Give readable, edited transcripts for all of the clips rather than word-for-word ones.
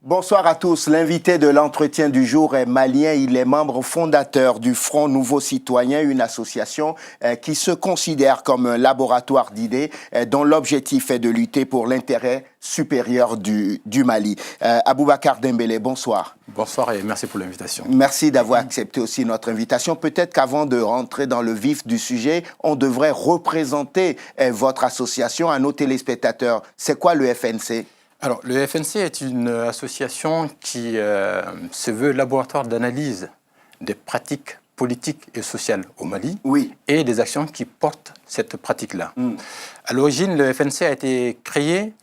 Bonsoir à tous. L'invité de l'entretien du jour est malien. Il est membre fondateur du Front Nouveau Citoyen, une association qui se considère comme un laboratoire d'idées dont l'objectif est de lutter pour l'intérêt supérieur du Mali. Aboubacar Dembélé, bonsoir. Bonsoir et merci pour l'invitation. Merci d'avoir accepté aussi notre invitation. Peut-être qu'avant de rentrer dans le vif du sujet, on devrait représenter votre association à nos téléspectateurs. C'est quoi le FNC ? Alors, le FNC est une association qui se veut laboratoire d'analyse des pratiques politiques et sociales au Mali et des actions qui portent cette pratique-là. À l'origine, le FNC a été créé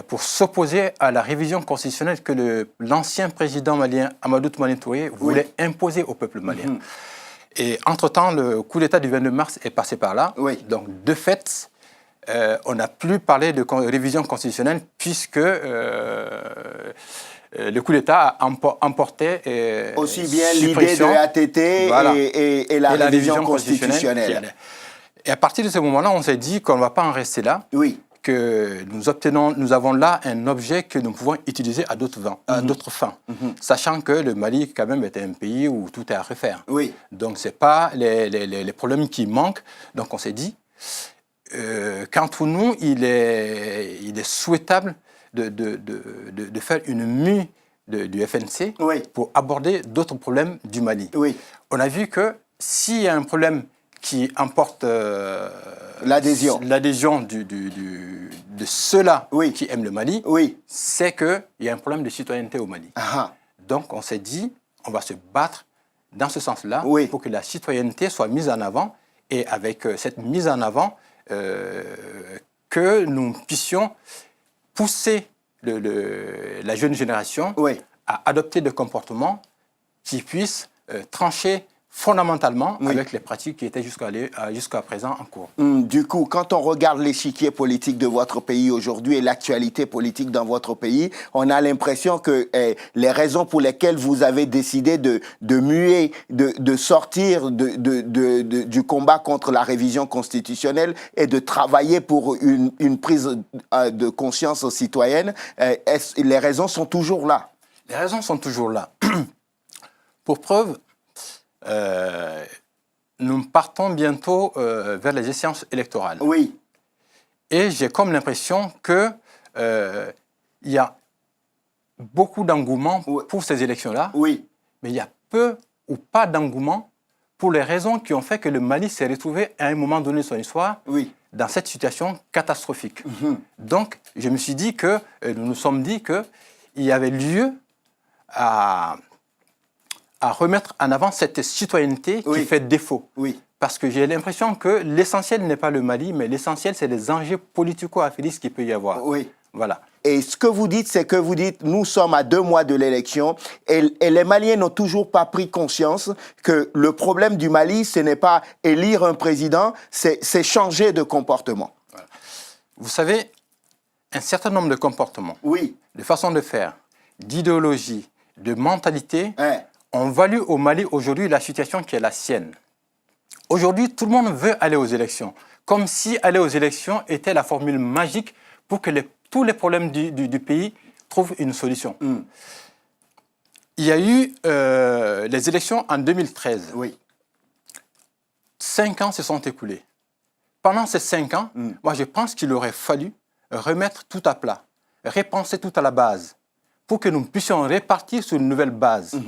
pour s'opposer à la révision constitutionnelle que l'ancien président malien Amadou Toumani Touré voulait imposer au peuple malien. Et entre-temps, le coup d'État du 22 mars est passé par là. Donc, de fait, on n'a plus parlé de révision constitutionnelle puisque le coup d'État a emporté aussi bien l'idée de l'ATT et la révision constitutionnelle. Et à partir de ce moment-là, on s'est dit qu'on ne va pas en rester là, que nous avons là un objet que nous pouvons utiliser à d'autres fins, sachant que le Mali quand même est un pays où tout est à refaire. Donc ce n'est pas les problèmes qui manquent. Donc on s'est dit qu'entre nous, il est souhaitable de faire une mue du FNC pour aborder d'autres problèmes du Mali. On a vu que s'il y a un problème qui emporte l'adhésion de ceux-là qui aiment le Mali, c'est qu'il y a un problème de citoyenneté au Mali. Donc on s'est dit, on va se battre dans ce sens-là pour que la citoyenneté soit mise en avant et avec cette mise en avant, que nous puissions pousser la jeune génération à adopter des comportements qui puissent trancher fondamentalement avec les pratiques qui étaient jusqu'à présent en cours. Du coup, quand on regarde l'échiquier politique de votre pays aujourd'hui et l'actualité politique dans votre pays, on a l'impression que les raisons pour lesquelles vous avez décidé de muer, de sortir du combat contre la révision constitutionnelle et de travailler pour une prise de conscience citoyenne, les raisons sont toujours là. Les raisons sont toujours là. Pour preuve, nous partons bientôt vers les échéances électorales. Et j'ai comme l'impression qu'il y a beaucoup d'engouement pour ces élections-là, mais il y a peu ou pas d'engouement pour les raisons qui ont fait que le Mali s'est retrouvé à un moment donné de son histoire dans cette situation catastrophique. Donc, je me suis dit que, nous nous sommes dit qu'il y avait lieu à remettre en avant cette citoyenneté qui fait défaut. Parce que j'ai l'impression que l'essentiel n'est pas le Mali, mais l'essentiel, c'est les enjeux politico-affairistes qu'il peut y avoir. Voilà. Et ce que vous dites, c'est que vous dites, nous sommes à 2 mois de l'élection et les Maliens n'ont toujours pas pris conscience que le problème du Mali, ce n'est pas élire un président, c'est changer de comportement. Voilà. Vous savez, un certain nombre de comportements, de façons de faire, d'idéologie, de mentalité, on value au Mali aujourd'hui la situation qui est la sienne. Aujourd'hui, tout le monde veut aller aux élections, comme si aller aux élections était la formule magique pour que tous les problèmes du pays trouvent une solution. Il y a eu les élections en 2013. 5 ans se sont écoulés. Pendant ces 5 ans, moi je pense qu'il aurait fallu remettre tout à plat, repenser tout à la base, pour que nous puissions repartir sur une nouvelle base.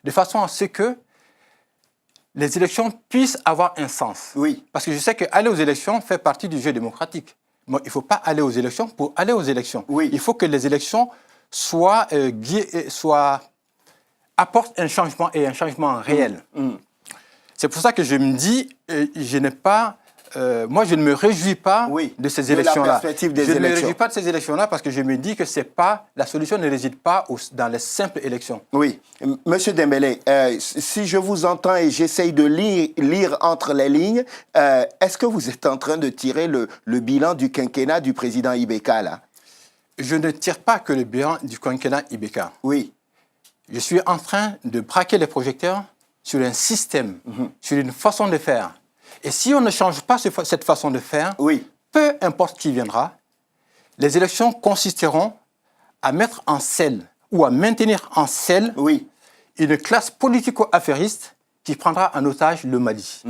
De façon à ce que les élections puissent avoir un sens. Parce que je sais qu'aller aux élections fait partie du jeu démocratique. Mais il ne faut pas aller aux élections pour aller aux élections. Il faut que les élections apportent un changement et un changement réel. C'est pour ça que je me dis, moi, je ne me réjouis pas de ces élections-là. Je ne me réjouis pas de ces élections-là parce que je me dis que la solution ne réside pas dans les simples élections. Monsieur Dembélé, si je vous entends et j'essaye de lire entre les lignes, est-ce que vous êtes en train de tirer le bilan du quinquennat du président Ibeka, là? Je ne tire pas que le bilan du quinquennat Ibeka. Je suis en train de braquer les projecteurs sur un système, sur une façon de faire. Et si on ne change pas cette façon de faire, peu importe qui viendra, les élections consisteront à mettre en selle ou à maintenir en selle une classe politico-affairiste qui prendra en otage le Mali.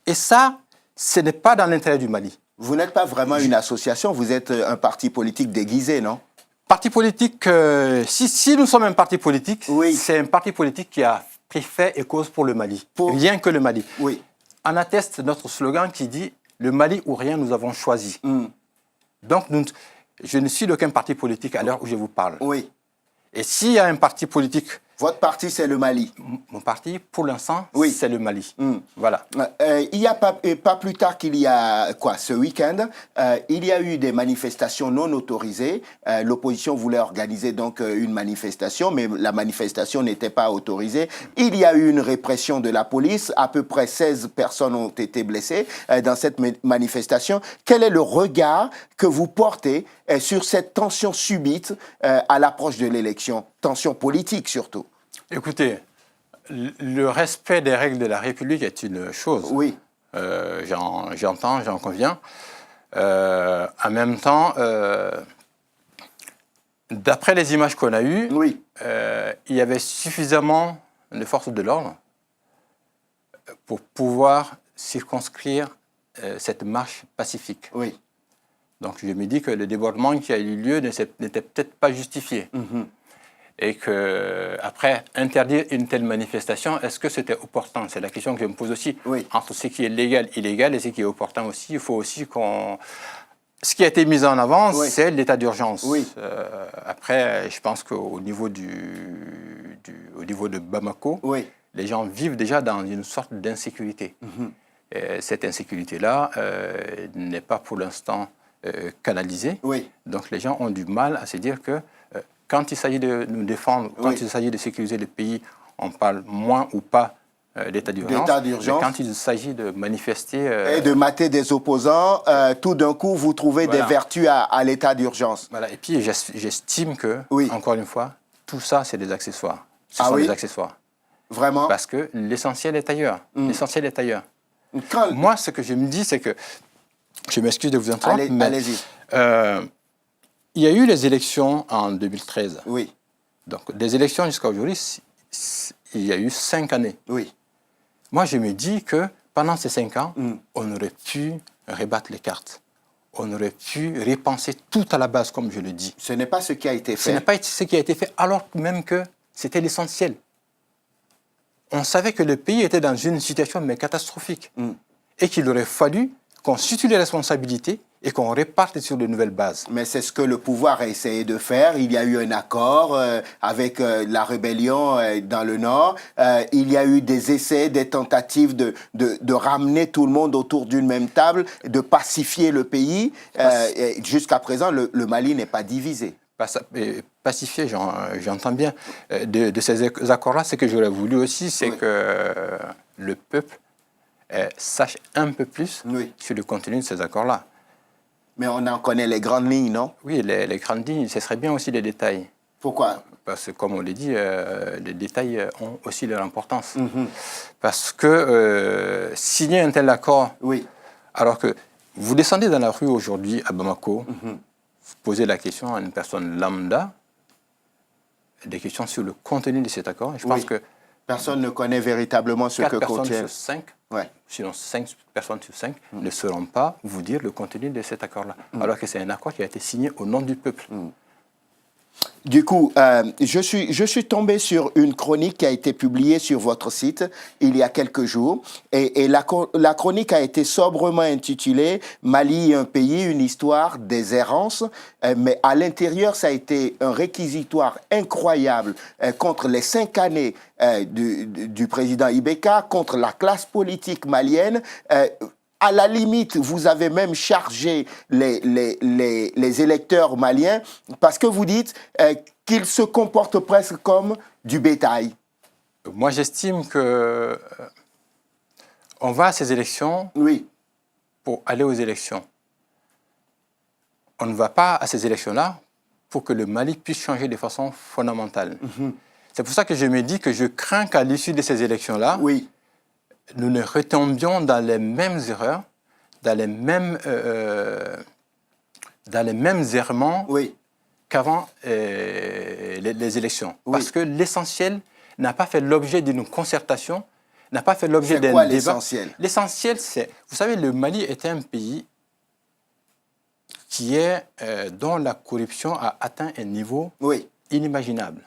Et ça, ce n'est pas dans l'intérêt du Mali. Vous n'êtes pas vraiment une association, vous êtes un parti politique déguisé, non? Parti politique, si nous sommes un parti politique, c'est un parti politique qui a pris fait et cause pour le Mali, rien que le Mali. En atteste notre slogan qui dit « Le Mali ou rien, nous avons choisi ». Donc, je ne suis d'aucun parti politique à l'heure où je vous parle. Et s'il y a un parti politique... Votre parti, c'est le Mali. Mon parti, pour l'instant, c'est le Mali. Voilà. Il n'y a pas plus tard qu'il y a, ce week-end, il y a eu des manifestations non autorisées. L'opposition voulait organiser donc une manifestation, mais la manifestation n'était pas autorisée. Il y a eu une répression de la police. À peu près 16 personnes ont été blessées dans cette manifestation. Quel est le regard que vous portez sur cette tension subite à l'approche de l'élection? Tension politique surtout. Écoutez, le respect des règles de la République est une chose. J'entends, j'en conviens. En même temps, d'après les images qu'on a eues, il y avait suffisamment de forces de l'ordre pour pouvoir circonscrire cette marche pacifique. Donc je me dis que le débordement qui a eu lieu n'était peut-être pas justifié. Et qu'après, interdire une telle manifestation, est-ce que c'était opportun? C'est la question que je me pose aussi. Entre ce qui est légal, illégal et ce qui est opportun aussi, il faut aussi qu'on... Ce qui a été mis en avant, c'est l'état d'urgence. Après, je pense qu'au niveau, au niveau de Bamako, les gens vivent déjà dans une sorte d'insécurité. Cette insécurité-là n'est pas pour l'instant canalisée. Donc les gens ont du mal à se dire que quand il s'agit de nous défendre, quand il s'agit de sécuriser le pays, on parle moins ou pas d'état d'urgence. Mais quand il s'agit de manifester... et de mater des opposants, tout d'un coup, vous trouvez des vertus à l'état d'urgence. Voilà. Et puis, j'estime que, encore une fois, tout ça, c'est des accessoires. Ce sont des accessoires. Vraiment? Parce que l'essentiel est ailleurs. L'essentiel est ailleurs. Moi, ce que je me dis, c'est que... Je m'excuse de vous interrompre, mais... Allez-y. Il y a eu les élections en 2013. Donc, des élections jusqu'à aujourd'hui, il y a eu 5 années. Moi, je me dis que pendant ces 5 ans, on aurait pu rebattre les cartes. On aurait pu repenser tout à la base, comme je le dis. Ce n'est pas ce qui a été fait. Ce n'est pas ce qui a été fait, alors même que c'était l'essentiel. On savait que le pays était dans une situation mais catastrophique. Et qu'il aurait fallu qu'on situe les responsabilités et qu'on reparte sur de nouvelles bases. Mais c'est ce que le pouvoir a essayé de faire. Il y a eu un accord avec la rébellion dans le Nord. Il y a eu des essais, des tentatives de ramener tout le monde autour d'une même table, de pacifier le pays. Jusqu'à présent, le Mali n'est pas divisé. Pacifier, j'entends bien. De ces accords-là, ce que j'aurais voulu aussi, c'est que le peuple sache un peu plus sur le contenu de ces accords-là. Mais on en connaît les grandes lignes, non? Oui, les grandes lignes, ce serait bien aussi les détails. Pourquoi? Parce que, comme on l'a dit, les détails ont aussi leur importance. Parce que signer un tel accord, alors que vous descendez dans la rue aujourd'hui à Bamako, vous posez la question à une personne lambda, des questions sur le contenu de cet accord. Et je pense que personne ne connaît véritablement ce que contient. 4 personnes sur 5, sinon 5 personnes sur 5, ne sauront pas vous dire le contenu de cet accord-là. Alors que c'est un accord qui a été signé au nom du peuple. Du coup, je suis tombé sur une chronique qui a été publiée sur votre site il y a quelques jours. Et la chronique a été sobrement intitulée « Mali, un pays, une histoire des errances ». Mais à l'intérieur, ça a été un réquisitoire incroyable contre les 5 années du président Ibeka, contre la classe politique malienne. À la limite, vous avez même chargé les électeurs maliens parce que vous dites qu'ils se comportent presque comme du bétail. Moi, j'estime que on va à ces élections pour aller aux élections. On ne va pas à ces élections-là pour que le Mali puisse changer de façon fondamentale. C'est pour ça que je me dis que je crains qu'à l'issue de ces élections-là, oui, nous ne retombions dans les mêmes erreurs, dans les mêmes errements oui. qu'avant les élections. Oui. Parce que l'essentiel n'a pas fait l'objet d'une concertation, n'a pas fait l'objet d'un débat. C'est quoi l'essentiel? L'essentiel, c'est... Vous savez, le Mali est un pays dont la corruption a atteint un niveau inimaginable.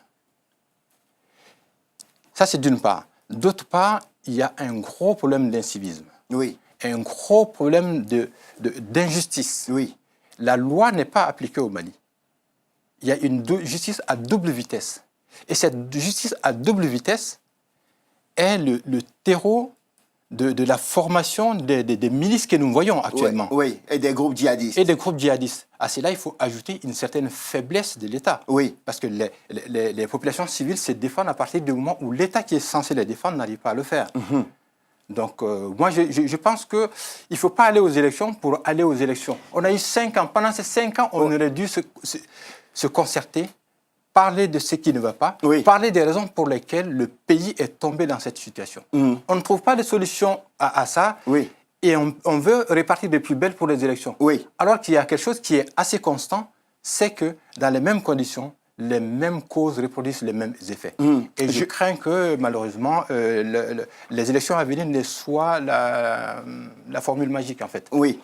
Ça, c'est d'une part. D'autre part, il y a un gros problème d'incivisme. Oui. Un gros problème d'injustice. Oui. La loi n'est pas appliquée au Mali. Il y a une justice à double vitesse. Et cette justice à double vitesse est le terreau de la formation des milices que nous voyons actuellement. Oui, et des groupes djihadistes. Et des groupes djihadistes. À cela, il faut ajouter une certaine faiblesse de l'État. Oui. Parce que les populations civiles se défendent à partir du moment où l'État qui est censé les défendre n'arrive pas à le faire. Donc, moi, je pense qu'il ne faut pas aller aux élections pour aller aux élections. On a eu 5 ans. Pendant ces 5 ans, on aurait dû se concerter, parler de ce qui ne va pas, parler des raisons pour lesquelles le pays est tombé dans cette situation. On ne trouve pas de solution à ça et on veut répartir des plus belles pour les élections. Alors qu'il y a quelque chose qui est assez constant, c'est que dans les mêmes conditions, les mêmes causes reproduisent les mêmes effets. Et je crains que, malheureusement, les élections à venir ne soient la formule magique, en fait. Oui.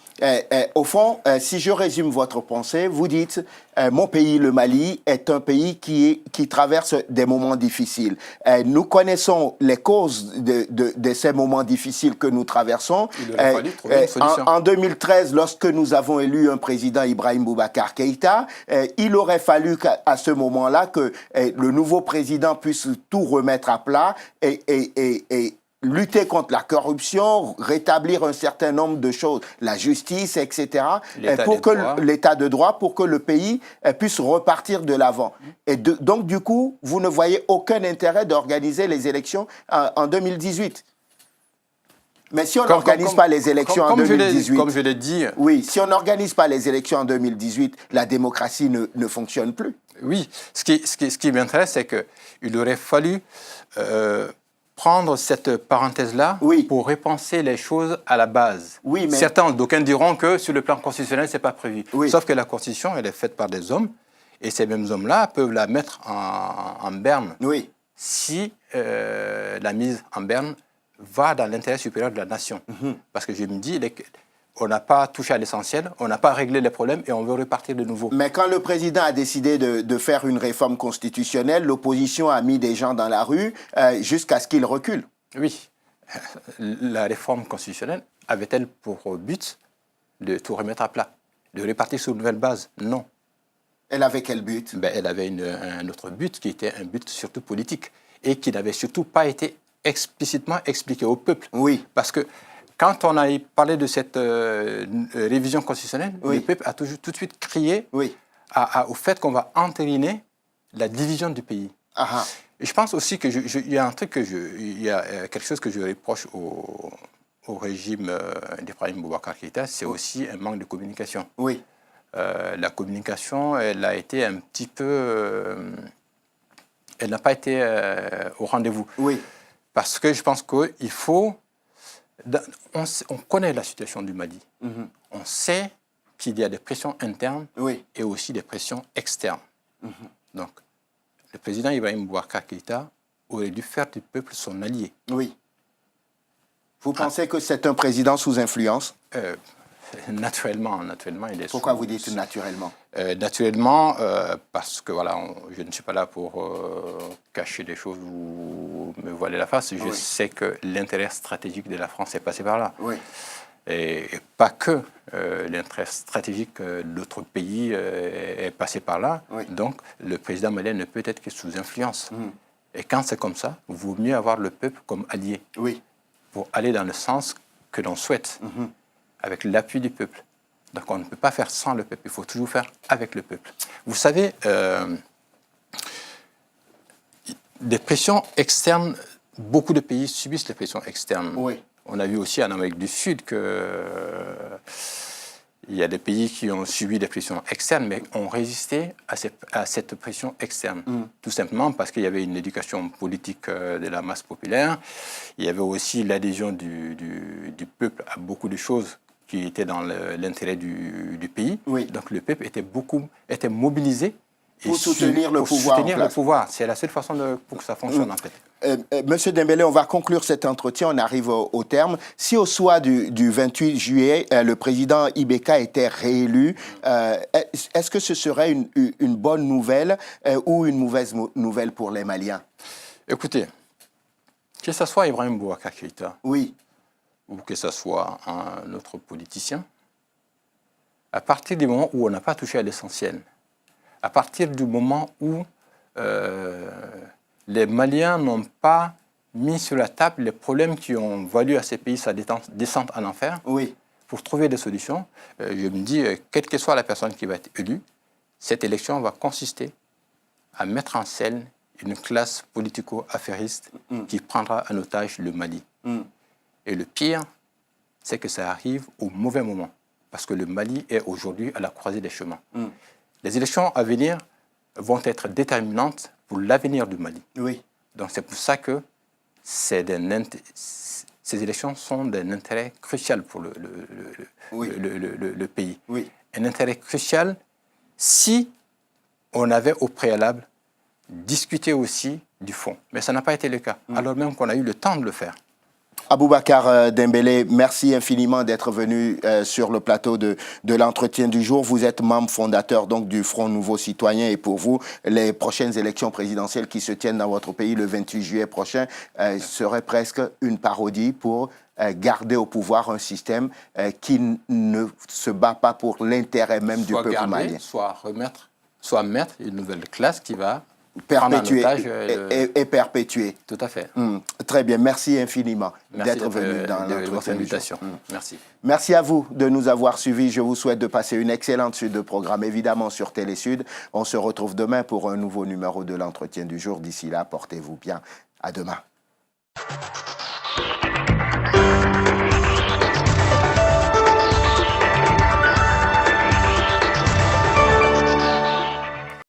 Au fond, si je résume votre pensée, vous dites mon pays, le Mali, est un pays qui traverse des moments difficiles. Nous connaissons les causes de ces moments difficiles que nous traversons. Il aurait fallu trouver une solution. En 2013, lorsque nous avons élu un président, Ibrahim Boubacar Keïta, il aurait fallu qu'à ce moment-là, que le nouveau président puisse tout remettre à plat et lutter contre la corruption, rétablir un certain nombre de choses, la justice, etc., pour que l'état de droit, pour que le pays puisse repartir de l'avant. Et donc, du coup, vous ne voyez aucun intérêt d'organiser les élections en 2018. Mais si on n'organise pas les élections en 2018... Comme je l'ai dit... Oui, si on n'organise pas les élections en 2018, la démocratie ne fonctionne plus. Oui, ce qui m'intéresse, c'est qu'il aurait fallu prendre cette parenthèse-là pour repenser les choses à la base. Oui, mais... D'aucuns diront que sur le plan constitutionnel, ce n'est pas prévu. Sauf que la Constitution, elle est faite par des hommes, et ces mêmes hommes-là peuvent la mettre en berne si la mise en berne va dans l'intérêt supérieur de la nation. Parce que je me dis... On n'a pas touché à l'essentiel, on n'a pas réglé les problèmes et on veut repartir de nouveau. Mais quand le président a décidé de faire une réforme constitutionnelle, l'opposition a mis des gens dans la rue jusqu'à ce qu'il recule. Oui. La réforme constitutionnelle avait-elle pour but de tout remettre à plat, de repartir sur une nouvelle base? Non. Elle avait quel but? Elle avait un autre but qui était un but surtout politique et qui n'avait surtout pas été explicitement expliqué au peuple. Oui. Parce que quand on a parlé de cette révision constitutionnelle, le peuple a tout de suite crié au fait qu'on va entériner la division du pays. Et je pense aussi qu'il y a quelque chose que je reproche au régime d'Ibrahim Boubacar Keïta, c'est aussi un manque de communication. La communication, elle a été un petit peu... elle n'a pas été au rendez-vous. Parce que je pense qu'il faut... On connaît la situation du Mali. On sait qu'il y a des pressions internes et aussi des pressions externes. Donc, le président Ibrahim Boubacar Keïta aurait dû faire du peuple son allié. Vous pensez que c'est un président sous influence? Naturellement, il est. Pourquoi vous dites naturellement? Naturellement, parce que voilà, je ne suis pas là pour cacher des choses ou me voiler la face. Je sais que l'intérêt stratégique de la France est passé par là. Et pas que l'intérêt stratégique de l'autre pays est passé par là. Donc, le président malien ne peut être que sous influence. Et quand c'est comme ça, il vaut mieux avoir le peuple comme allié pour aller dans le sens que l'on souhaite. Avec l'appui du peuple. Donc on ne peut pas faire sans le peuple, il faut toujours faire avec le peuple. Vous savez, des pressions externes, beaucoup de pays subissent les pressions externes. On a vu aussi en Amérique du Sud qu'il Il y a des pays qui ont subi des pressions externes, mais ont résisté à cette pression externe. Tout simplement parce qu'il y avait une éducation politique de la masse populaire. Il y avait aussi l'adhésion du peuple à beaucoup de choses qui étaient dans l'intérêt du pays. Oui. Donc le peuple était mobilisé pour soutenir le pouvoir. Soutenir le pouvoir. C'est la seule façon pour que ça fonctionne, en fait. Monsieur Dembélé, on va conclure cet entretien, on arrive au terme. Si au soir du 28 juillet, le président Ibeka était réélu, est-ce que ce serait une bonne nouvelle ou une mauvaise nouvelle pour les Maliens? Écoutez, que ce soit Ibrahim Boubacar Keïta, oui, ou que ce soit un autre politicien, à partir du moment où on n'a pas touché à l'essentiel, à partir du moment où les Maliens n'ont pas mis sur la table les problèmes qui ont valu à ces pays sa descente en enfer, oui, pour trouver des solutions, je me dis, quelle que soit la personne qui va être élue, cette élection va consister à mettre en scène une classe politico-affairiste qui prendra en otage le Mali. Et le pire, c'est que ça arrive au mauvais moment, parce que le Mali est aujourd'hui à la croisée des chemins. Les élections à venir vont être déterminantes pour l'avenir du Mali. Oui. Donc c'est pour ça que ces élections sont d'un intérêt crucial pour le pays. Oui. Un intérêt crucial si on avait au préalable discuté aussi du fond. Mais ça n'a pas été le cas, alors même qu'on a eu le temps de le faire. Aboubacar Dembélé, merci infiniment d'être venu sur le plateau de l'entretien du jour. Vous êtes membre fondateur donc du Front Nouveau Citoyen et pour vous, les prochaines élections présidentielles qui se tiennent dans votre pays le 28 juillet prochain seraient presque une parodie pour garder au pouvoir un système qui ne se bat pas pour l'intérêt même du peuple malien. Soit mettre une nouvelle classe qui va perpétuer et perpétuer. Tout à fait. Très bien, merci infiniment d'être venu dans l'entretien du jour. Merci. Merci à vous de nous avoir suivis. Je vous souhaite de passer une excellente suite de programmes, évidemment sur Télé Sud. On se retrouve demain pour un nouveau numéro de l'entretien du jour. D'ici là, portez-vous bien. À demain.